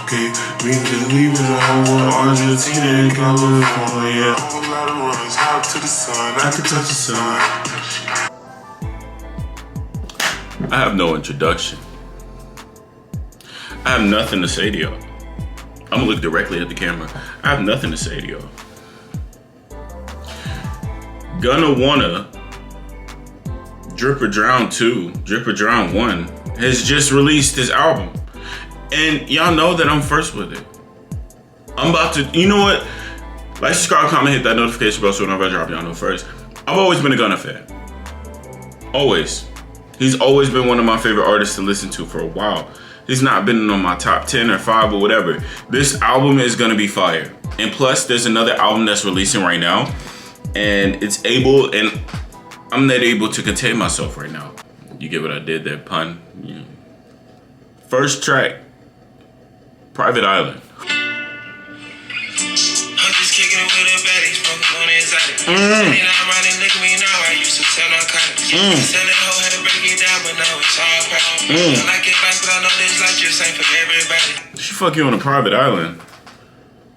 Okay, we can leave it all Argentina and California. Out to the sun, I can touch the sun. I have no introduction. I have nothing to say to y'all. I'm gonna look directly at the camera. I have nothing to say to y'all. Gunna Wanna, Drip or Drown 2, Drip or Drown 1 has just released his album. And y'all know that I'm first with it. I'm about to, you know what? Like, subscribe, comment, hit that notification bell so whenever I drop, y'all know first. I've always been a Gunna fan. Always. He's always been one of my favorite artists to listen to for a while. He's not been on my top 10 or 5 or whatever. This album is gonna be fire. And plus, there's another album that's releasing right now. And it's able, and I'm not able to contain myself right now. You get what I did there, pun? Yeah. First track, Private Island. She fuck you on a private island.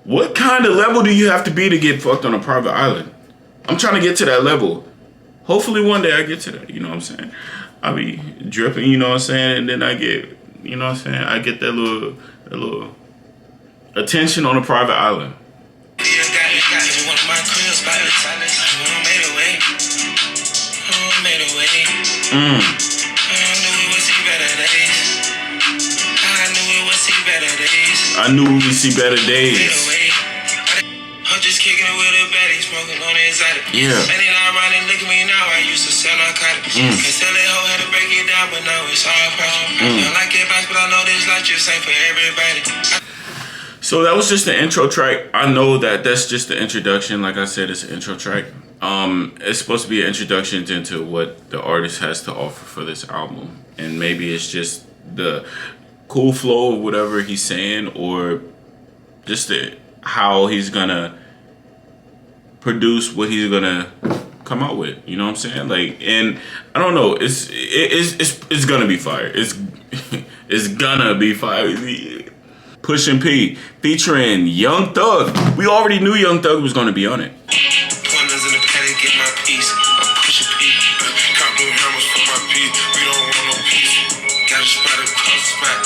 What kind of level do you have to be to get fucked on a private island? I'm trying to get to that level. Hopefully one day I get to that, you know what I'm saying? I'll be dripping, you know what I'm saying? And then I get, you know what I'm saying? I get that little attention on a private island. I knew we would see better days. I'm just kicking it with a baddie, smoking on the exotic. Yeah. And then I run and look at me now. I used to sell narcotics. Can sell that hoe, had to break it down, but now it's all profit. I like it fast, but I know this life just ain't for everybody. So that was just the intro track. I know that that's just the introduction. Like I said, it's an intro track. It's supposed to be an introduction into what the artist has to offer for this album. And maybe it's just the cool flow of whatever he's saying, or just how he's gonna produce what he's gonna come out with. You know what I'm saying? Like, and I don't know. It's gonna be fire. It's gonna be fire. Pushing P featuring Young Thug. We already knew Young Thug was gonna be on it. Pointers in the paddock, get my piece. I'm pushing P. Cop new hammers for my P. We don't want no peace. Got a spot across the spot.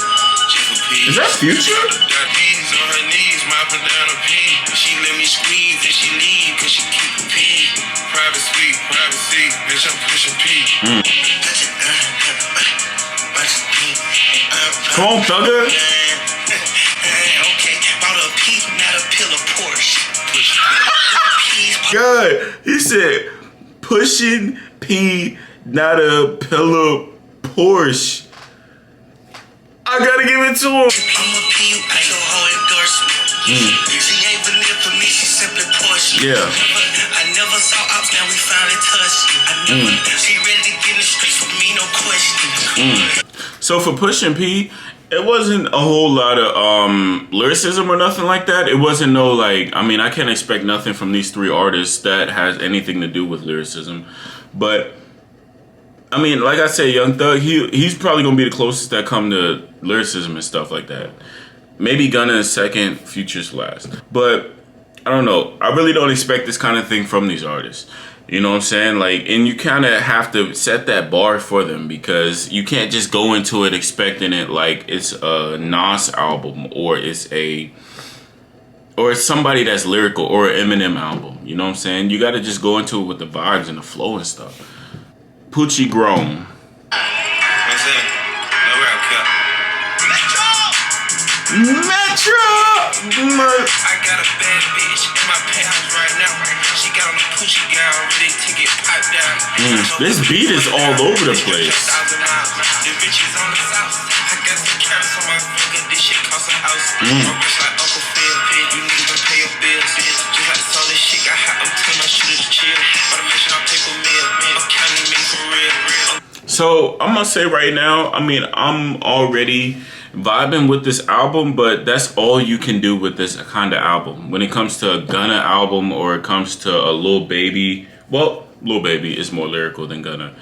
Is that Future? Got bees on her knees, mopping down a P. She let me squeeze and she leave cause she keep a P. Private suite, privacy, bitch, I'm pushing P. Come on, Thugger. God, he said, pushing P, not a pillow Porsche. I gotta give it to him. Yeah. I never saw ops, now we finally touched. She ready to get in the streets with me, no question. So for Pushing P, it wasn't a whole lot of lyricism or nothing like that. It wasn't no like, I mean, I can't expect nothing from these three artists that has anything to do with lyricism. But I mean, like I said, Young Thug, he's probably gonna be the closest that come to lyricism and stuff like that. Maybe Gunna is second, Future's last. But I don't know. I really don't expect this kind of thing from these artists. You know what I'm saying? Like, and you kind of have to set that bar for them, because you can't just go into it expecting it like it's a Nas album or it's somebody that's lyrical, or an Eminem album. You know what I'm saying? You got to just go into it with the vibes and the flow and stuff. Poochie Grown. What's that? No rap Metro! I got a bad bitch in my penthouse right now. She got on a Poochie gown, ready to get piped down. This beat is all over the place. The bitches on the south. I got some carrots on my finger. This shit cost a house. My bitch like Uncle Phil. You need to pay your bills. Just like some of this shit got hot. I'm telling my shooters to chill. But I'm making our paper meal. I'm counting me for real. So I'm gonna say right now, I mean, I'm already vibing with this album, but that's all you can do with this kind of album. When it comes to a Gunna album, or it comes to a Lil Baby, well, Lil Baby is more lyrical than Gunna.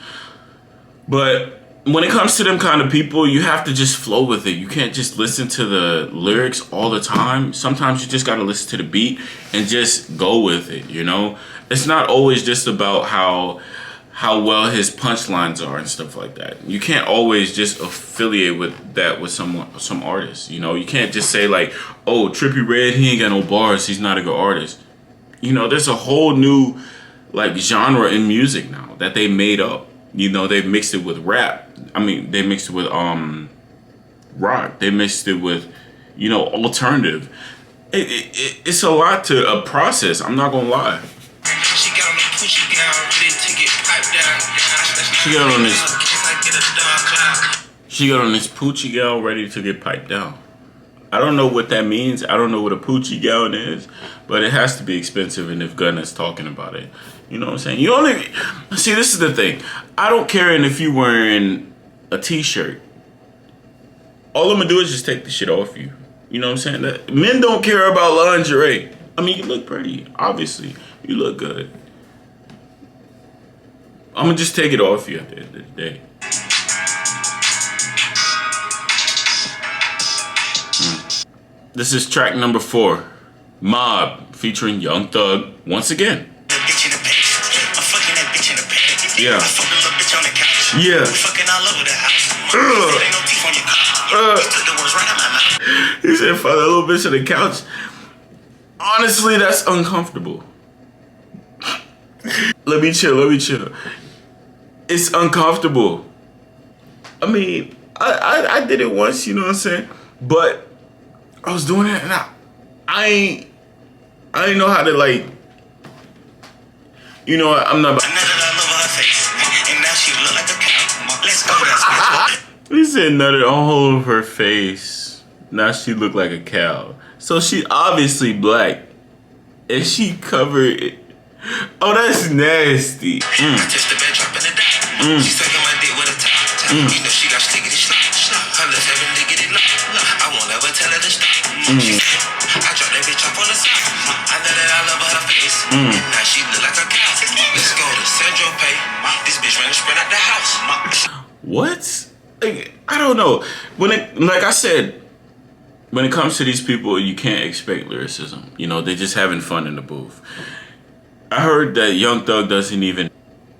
But when it comes to them kind of people, you have to just flow with it. You can't just listen to the lyrics all the time. Sometimes you just got to listen to the beat and just go with it, you know? It's not always just about how well his punchlines are and stuff like that. You can't always just affiliate with that with some artists, you know? You can't just say like, oh, Trippie Redd, he ain't got no bars, he's not a good artist. You know, there's a whole new like genre in music now that they made up. You know, they've mixed it with rap. I mean, they mixed it with rock. They mixed it with, you know, alternative. It's a lot to process. I'm not gonna lie. She got on this Poochie gown ready to get piped down. I don't know what that means. I don't know what a Poochie gown is, but it has to be expensive. And if Gunna's talking about it, you know what I'm saying? You only see. This is the thing. I don't care if you wearing a t-shirt. All I'm gonna do is just take the shit off you. You know what I'm saying? That, men don't care about lingerie. I mean, you look pretty. Obviously, you look good. I'm gonna just take it off you at the end of the day. This is track number 4, Mob, featuring Young Thug once again. Yeah. Yeah. He said, fuck that little bitch on the couch. Honestly, that's uncomfortable. Let me chill. It's uncomfortable. I mean, I did it once, you know what I'm saying? But I was doing it and I ain't know how to like, you know, I'm not. He said nutted all over her face. Now she looked like a cow. So she obviously black. And she covered it. Oh, that's nasty. What? Like, I don't know. Like I said, when it comes to these people, you can't expect lyricism. You know, they're just having fun in the booth. I heard that Young Thug doesn't even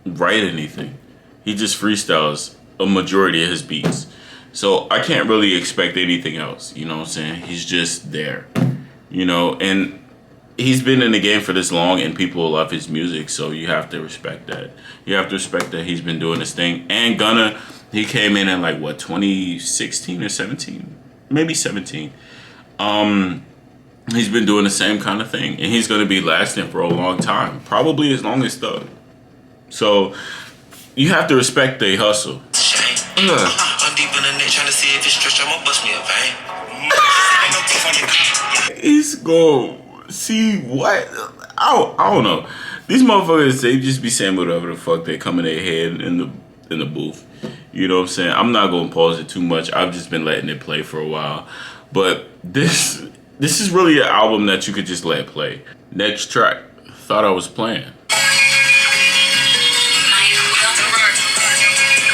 write anything. He just freestyles a majority of his beats. So I can't really expect anything else. You know what I'm saying? He's just there. You know, and he's been in the game for this long and people love his music. So you have to respect that. You have to respect that he's been doing this thing. And Gunna, he came in at like, what, 2016 or 17? Maybe 17. He's been doing the same kind of thing. And he's going to be lasting for a long time. Probably as long as Thug. So you have to respect the hustle. I'm deep in the net trying to see if it's stretch. I'm gonna bust me a vein. He's going see what? I don't know. These motherfuckers, they just be saying whatever the fuck they come in their head in the booth. You know what I'm saying? I'm not gonna pause it too much. I've just been letting it play for a while. But this is really an album that you could just let play. Next track, Thought I Was Playing.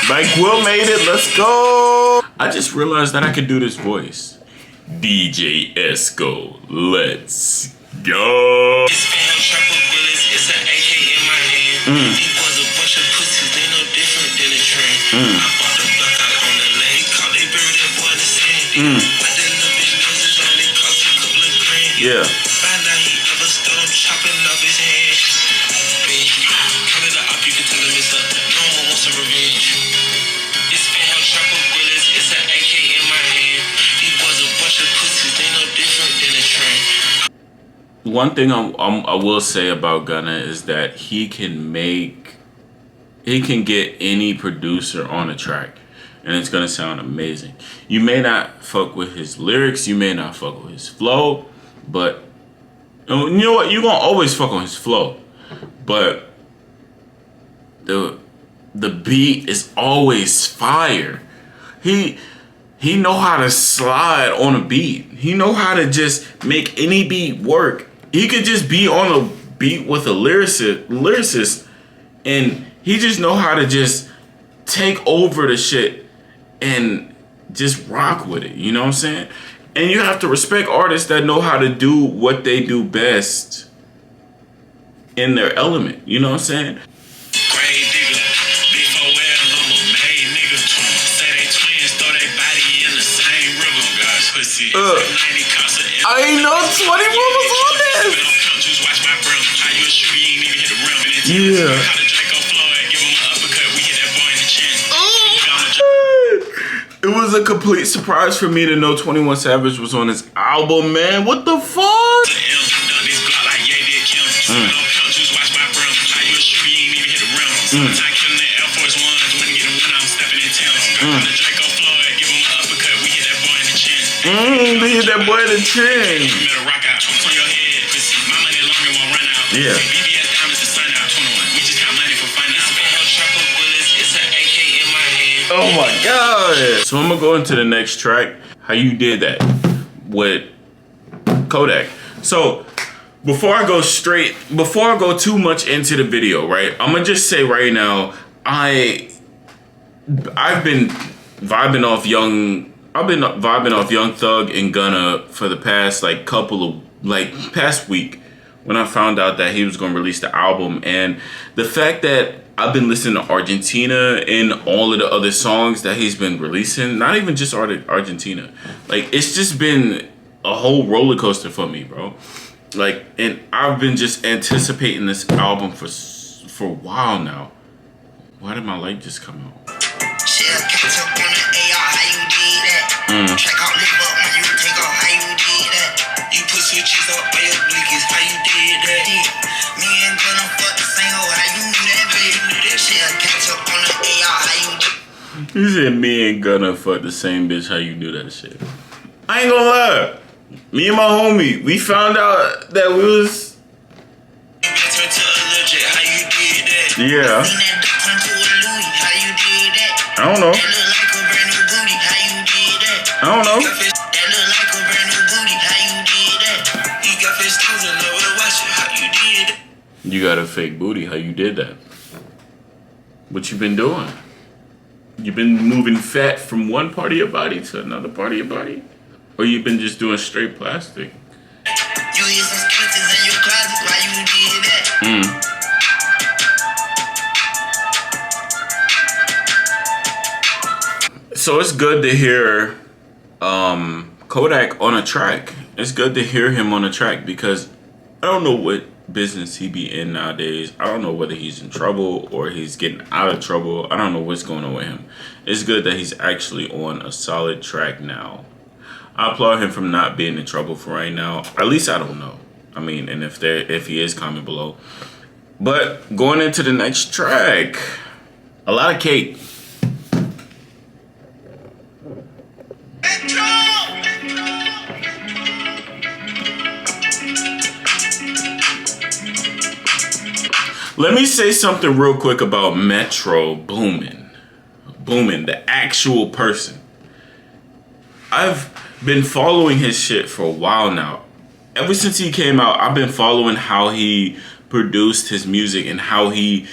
Mike Will made it, let's go! I just realized that I could do this voice. DJ Esco, let's go! It's an AK in my hand. He was a bunch of pussies, they no different than a trend. I bought the block out on the lane, caught they buried that boy in the sand. But that little bitch knows it's only cost a couple of grand. Yeah. Find out he ever stole him, chopping off his hand. Come to the op, you can tell him it's up. No one wants a revenge. It's been hell chopper bullets, it's an AK in my hand. He was a bunch of pussies, they no different than a trend. One thing I will say about Gunna is that he can get any producer on a track and it's gonna sound amazing. You may not fuck with his lyrics, you may not fuck with his flow, but you know what? You're gonna always fuck on his flow. But the beat is always fire. He know how to slide on a beat. He know how to just make any beat work. He could just be on a beat with a lyricist and he just know how to just take over the shit and just rock with it. You know what I'm saying? And you have to respect artists that know how to do what they do best in their element. You know what I'm saying? I ain't know 21 was on this. Yeah. It was a complete surprise for me to know 21 Savage was on this album, man. What the fuck? They hit that boy in the chin. Yeah. Oh my God. So I'm gonna go into the next track. How you did that with Kodak. So before I go too much into the video, right? I'm gonna just say right now, I've been vibing off Young Thug and Gunna for the past past week when I found out that he was gonna release the album, and the fact that I've been listening to Argentina and all of the other songs that he's been releasing, not even just Argentina. Like, it's just been a whole roller coaster for me, bro. Like, and I've been just anticipating this album for a while now. Why did my light just come out? Check out live up when you take off, how you did that? You put switches up by your blinkies, how you did that? Me and Gunna fuck the same hoe, how you do that, baby? Shit, catch up on the AR, how you do? He said me and Gunna fuck the same bitch, how you do that shit? I ain't gonna lie. Me and my homie, we found out that we was... Yeah. I don't know. I don't know. You got a fake booty. How you did that? What you been doing? You been moving fat from one part of your body to another part of your body? Or you been just doing straight plastic? You hear some skeletons in your closet while you did that. So it's good to hear Kodak on a track. It's good to hear him on a track because I don't know what business he be in nowadays. I don't know whether he's in trouble or he's getting out of trouble. I don't know what's going on with him. It's good that he's actually on a solid track now. I applaud him from not being in trouble for right now. At least I don't know. I mean, and if he is, comment below. But going into the next track, a lot of cake. Let me say something real quick about Metro Boomin, the actual person. I've been following his shit for a while now. Ever since he came out, I've been following how he produced his music and how he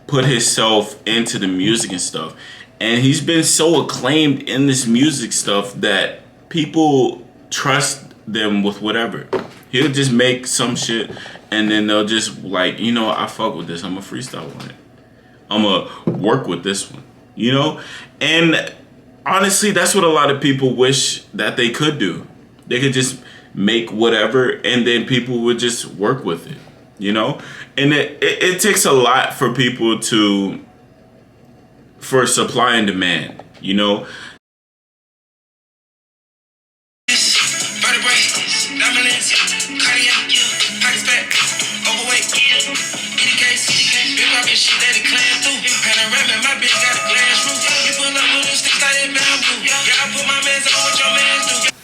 put himself into the music and stuff. And he's been so acclaimed in this music stuff that people trust them with whatever. He'll just make some shit and then they'll just like, you know, I fuck with this. I'm gonna freestyle on it. I'm gonna work with this one, you know? And honestly, that's what a lot of people wish that they could do. They could just make whatever and then people would just work with it, you know? And it takes a lot for people for supply and demand, you know?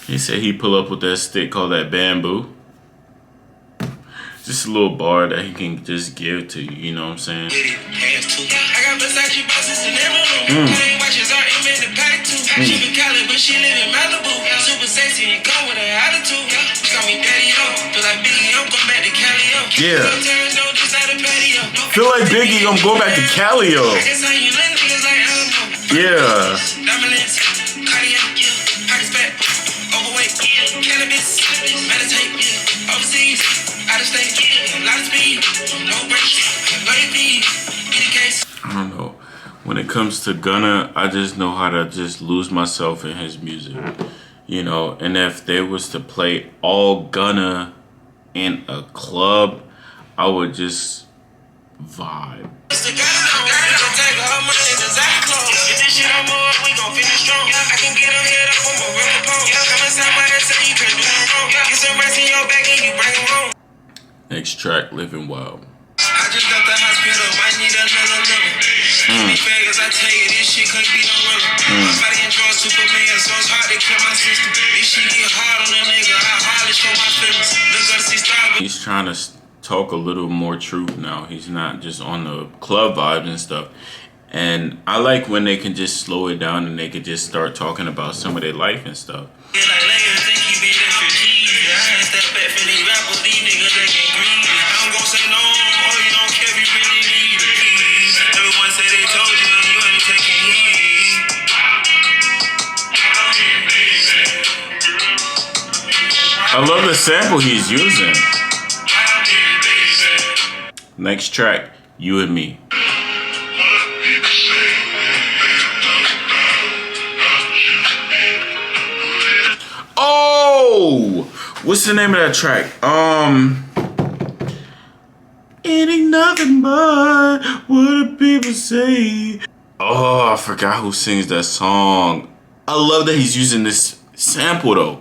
He said he pull up with that stick called that bamboo. Just a little bar that he can just give to you, you know what I'm saying? Yeah. Feel like Biggie, I'm going back to Cali, yo. Yeah. I don't know. When it comes to Gunna, I just know how to just lose myself in his music. You know, and if they was to play all Gunna in a club, I would just vibe. Next track, Living Wild. I just got the hospital, might need another level. Figures, I tell you, this shit couldn't be no rubber. My body enjoys Superman, so it's hard to kill my system. This shit get hard on a nigga, I hardly show my feelings. Look up, see style. He's trying to talk a little more truth now. He's not just on the club vibes and stuff. And I like when they can just slow it down and they can just start talking about some of their life and stuff. I love the sample he's using. Next track, You and Me. Oh, what's the name of that track? It ain't nothing but what the people say. Oh, I forgot who sings that song. I love that he's using this sample though.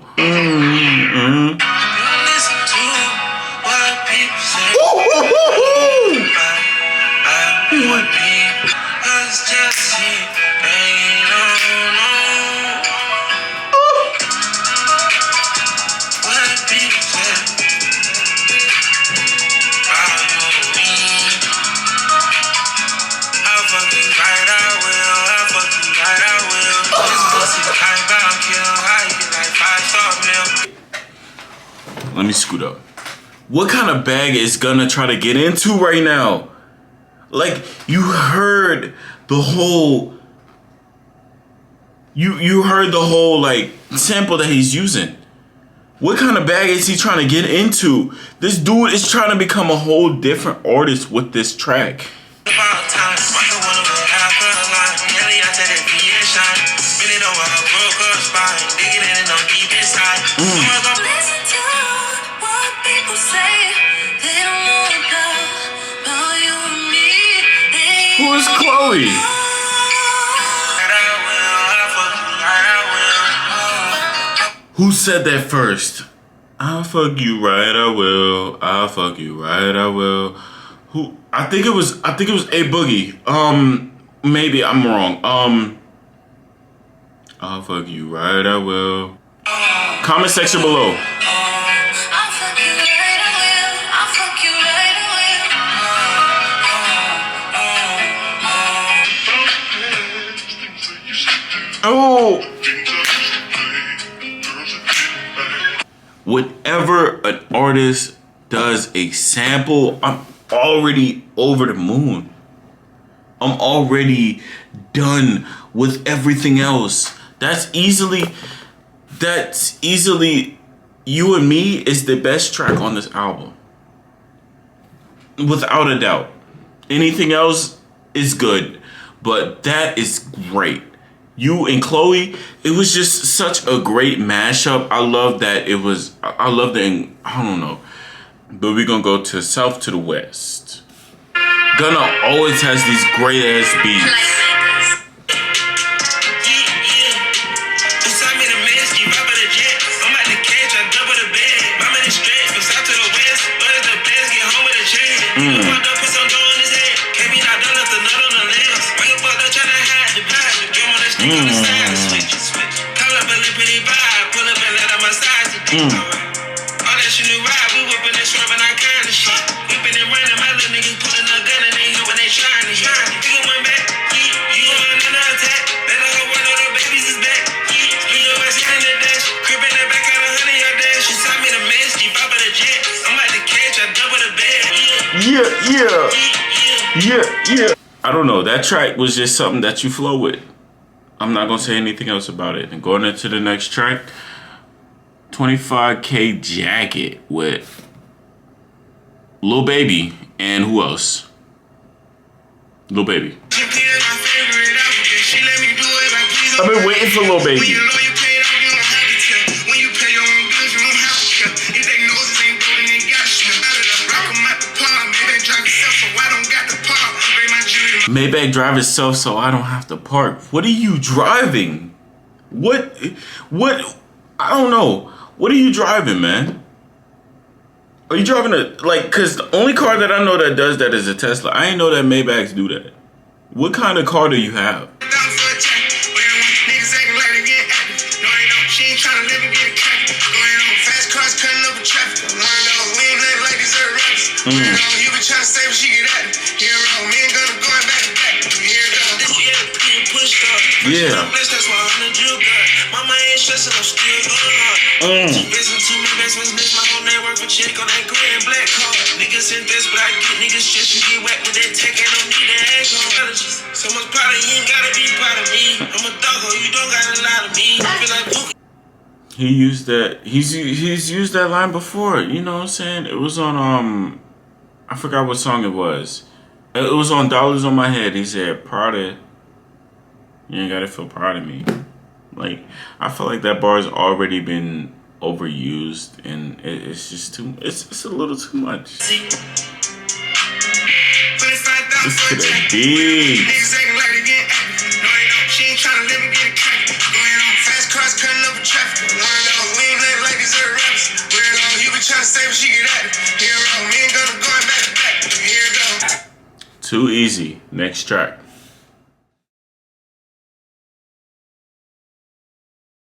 Let me scoot up. What kind of bag is Gunna try to get into right now? Like, you heard the whole... You heard the whole, like, sample that he's using. What kind of bag is he trying to get into? This dude is trying to become a whole different artist with this track. Who is Chloe? Who said that first? I'll fuck you right, I will. I'll fuck you right, I will. Who? I think it was A Boogie. Maybe I'm wrong. I'll fuck you right, I will. Comment section below. Oh! Whenever an artist does a sample, I'm already over the moon. I'm already done with everything else. That's easily You and Me is the best track on this album. Without a doubt. Anything else is good, but that is great. You and Chloe, it was just such a great mashup. I love that it was, I love the, I don't know. But we're gonna go to south to the west. Gunna always has these great ass beats. Yeah. I don't know. That track was just something that you flow with. I'm not gonna say anything else about it. And going into the next track, 25K Jacket with Lil Baby and who else? Lil Baby. I've been waiting for Lil Baby. Maybach drive itself so I don't have to park. What are you driving? What? I don't know. What are you driving, man? Are you driving cause the only car that I know that does that is a Tesla. I ain't know that Maybachs do that. What kind of car do you have? Yeah. So much proud of you ain't gotta be proud of me. I'm a dog, you don't gotta lie to me. I feel like he used that. He's used that line before. You know what I'm saying? It was on I forgot what song it was. It was on Dollars on My Head. He said, "Proud of you ain't gotta feel proud of me." Like, I feel like that bar has already been overused, and it's just too. It's a little too much. Listen to that beat. Too easy. Next track.